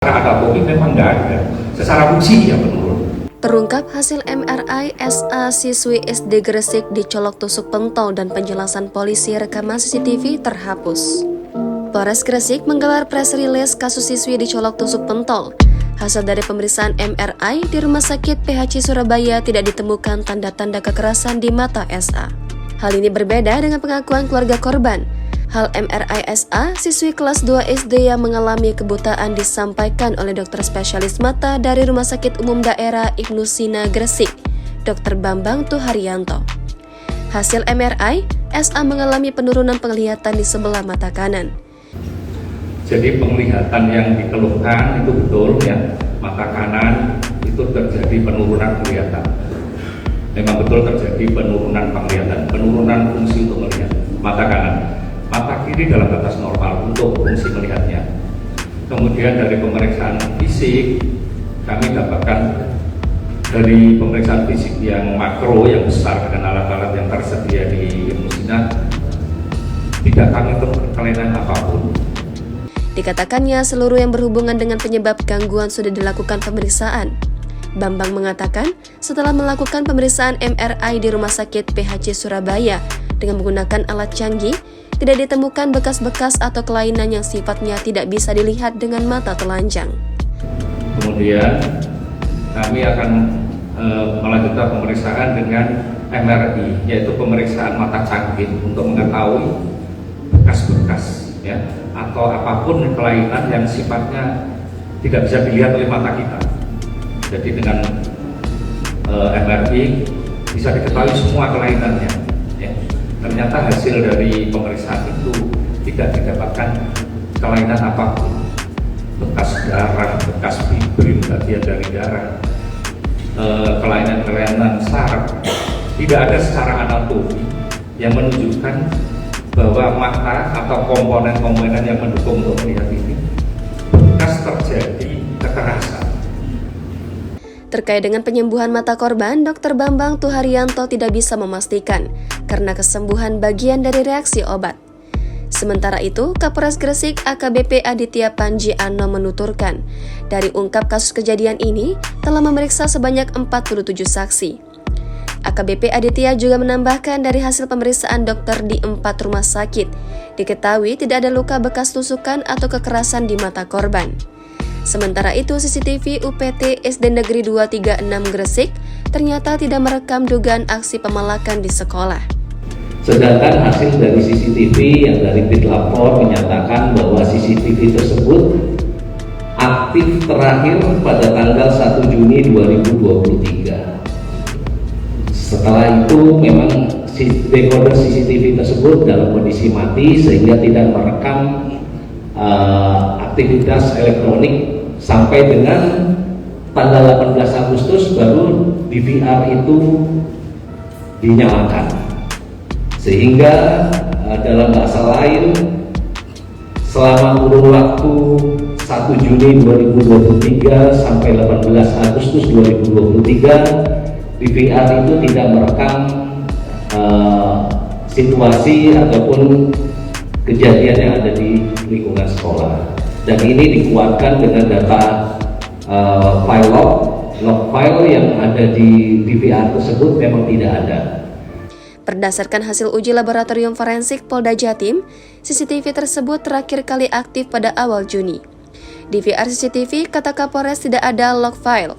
Ada COVID memang nggak ada. Secara fungsi ya menurun. Terungkap hasil MRI SA siswi SD Gresik dicolok tusuk pentol dan penjelasan polisi rekaman CCTV terhapus. Polres Gresik menggelar press release kasus siswi dicolok tusuk pentol. Hasil dari pemeriksaan MRI di Rumah Sakit PHC Surabaya tidak ditemukan tanda-tanda kekerasan di mata SA. Hal ini berbeda dengan pengakuan keluarga korban. Hal MRI SA, siswi kelas 2 SD yang mengalami kebutaan disampaikan oleh dokter spesialis mata dari Rumah Sakit Umum Daerah Ibnu Sina Gresik, Dr. Bambang Tuharyanto. Hasil MRI, SA mengalami penurunan penglihatan di sebelah mata kanan. Jadi penglihatan yang dikeluhkan itu betul ya, mata kanan itu terjadi penurunan penglihatan. Memang betul terjadi penurunan penglihatan, penurunan fungsi untuk melihat mata kanan. Mata kiri dalam batas normal untuk fungsi melihatnya. Kemudian dari pemeriksaan fisik, kami dapatkan dari pemeriksaan fisik yang makro, yang besar dengan alat-alat yang tersedia di Ibnu Sina, tidak kami temukan kelainan apapun. Dikatakannya seluruh yang berhubungan dengan penyebab gangguan sudah dilakukan pemeriksaan. Bambang mengatakan setelah melakukan pemeriksaan MRI di Rumah Sakit PHC Surabaya dengan menggunakan alat canggih, tidak ditemukan bekas-bekas atau kelainan yang sifatnya tidak bisa dilihat dengan mata telanjang. Kemudian kami akan melanjutkan pemeriksaan dengan MRI, yaitu pemeriksaan mata canggih untuk mengetahui bekas-bekas ya, atau apapun kelainan yang sifatnya tidak bisa dilihat oleh mata kita. Jadi dengan MRI bisa diketahui semua kelainannya. Ya. Ternyata hasil dari pemeriksaan itu tidak didapatkan kelainan apapun, bekas darah, bekas fibrin bagian dari darah, kelainan-kelainan saraf, tidak ada secara anatomi yang menunjukkan bahwa mata atau komponen-komponen yang mendukung untuk melihat ini bekas terjadi kekerasan. Terkait dengan penyembuhan mata korban, Dr. Bambang Tuharyanto tidak bisa memastikan karena kesembuhan bagian dari reaksi obat. Sementara itu, Kapolres Gresik AKBP Aditya Panji Ano menuturkan, dari ungkap kasus kejadian ini telah memeriksa sebanyak 47 saksi. AKBP Aditya juga menambahkan dari hasil pemeriksaan dokter di 4 rumah sakit, diketahui tidak ada luka bekas tusukan atau kekerasan di mata korban. Sementara itu, CCTV UPT SD Negeri 236 Gresik ternyata tidak merekam dugaan aksi pemalakan di sekolah. Sedangkan hasil dari CCTV yang dari Bit Lapor menyatakan bahwa CCTV tersebut aktif terakhir pada tanggal 1 Juni 2023. Setelah itu memang decoder CCTV tersebut dalam kondisi mati sehingga tidak merekam aktivitas elektronik sampai dengan tanggal 18 Agustus baru DVR itu dinyalakan, sehingga dalam bahasa lain selama kurun waktu 1 Juni 2023 sampai 18 Agustus 2023 DVR itu tidak merekam situasi ataupun kejadian yang ada di lingkungan sekolah, dan ini dikuatkan dengan data file log file yang ada di DVR tersebut memang tidak ada. Berdasarkan hasil uji laboratorium forensik Polda Jatim, CCTV tersebut terakhir kali aktif pada awal Juni. DVR CCTV kata Kapolres tidak ada log file.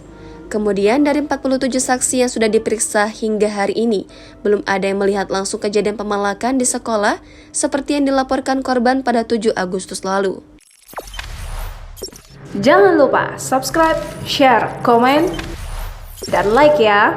Kemudian dari 47 saksi yang sudah diperiksa hingga hari ini, belum ada yang melihat langsung kejadian pemalakan di sekolah seperti yang dilaporkan korban pada 7 Agustus lalu. Jangan lupa subscribe, share, komen, dan like ya!